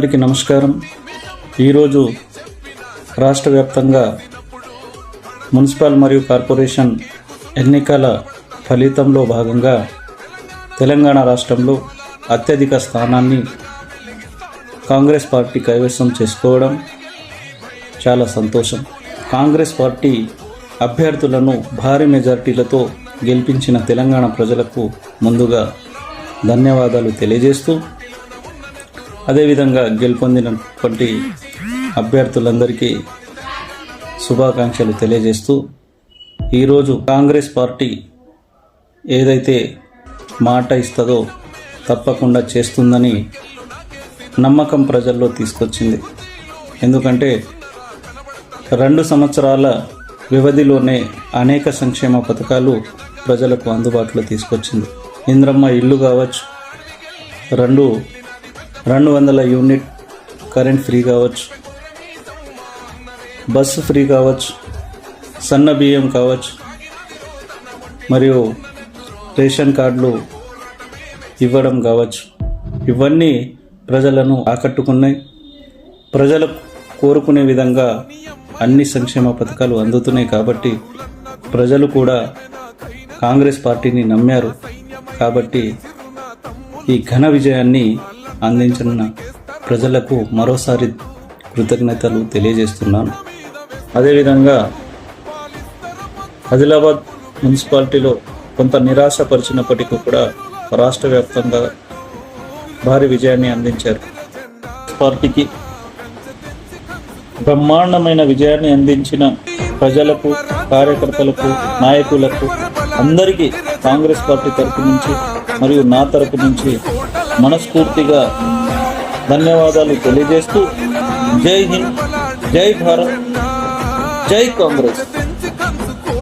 అందరికీ నమస్కారం. ఈరోజు రాష్ట్ర వ్యాప్తంగా మున్సిపల్ మరియు కార్పొరేషన్ ఎన్నికల ఫలితంలో భాగంగా తెలంగాణ రాష్ట్రంలో అత్యధిక స్థానాన్ని కాంగ్రెస్ పార్టీ కైవసం చేసుకోవడం చాలా సంతోషం. కాంగ్రెస్ పార్టీ అభ్యర్థులను భారీ మెజార్టీలతో గెలిపించిన తెలంగాణ ప్రజలకు ముందుగా ధన్యవాదాలు తెలియజేస్తూ, అదేవిధంగా గెలుపొందినటువంటి అభ్యర్థులందరికీ శుభాకాంక్షలు తెలియజేస్తూ, ఈరోజు కాంగ్రెస్ పార్టీ ఏదైతే మాట ఇస్తుందో తప్పకుండా చేస్తుందని నమ్మకం ప్రజల్లో తీసుకొచ్చింది. ఎందుకంటే 2 సంవత్సరాల వ్యవధిలోనే అనేక సంక్షేమ పథకాలు ప్రజలకు అందుబాటులో తీసుకొచ్చింది. ఇంద్రమ్మ ఇల్లు కావచ్చు, 200 యూనిట్ కరెంట్ ఫ్రీ కావచ్చు, బస్సు ఫ్రీ కావచ్చు, సన్న బియ్యం కావచ్చు, మరియు రేషన్ కార్డులు ఇవ్వడం కావచ్చు. ఇవన్నీ ప్రజలను ఆకట్టుకున్నాయి. ప్రజలు కోరుకునే విధంగా అన్ని సంక్షేమ పథకాలు అందుతున్నాయి. కాబట్టి ప్రజలు కూడా కాంగ్రెస్ పార్టీని నమ్మారు. కాబట్టి ఈ ఘన విజయాన్ని అందించిన ప్రజలకు మరోసారి కృతజ్ఞతలు తెలియజేస్తున్నాను. అదేవిధంగా ఆదిలాబాద్ మున్సిపాలిటీలో కొంత నిరాశపరిచినప్పటికీ కూడా రాష్ట్ర వ్యాప్తంగా భారీ విజయాన్ని అందించారు. పార్టీకి బ్రహ్మాండమైన విజయాన్ని అందించిన ప్రజలకు, కార్యకర్తలకు, నాయకులకు అందరికీ కాంగ్రెస్ పార్టీ తరపు నుంచి మరియు నా తరపు నుంచి మనస్ఫూర్తిగా ధన్యవాదాలు తెలియజేస్తూ, జై హింద్, జై భారత్, జై కాంగ్రెస్.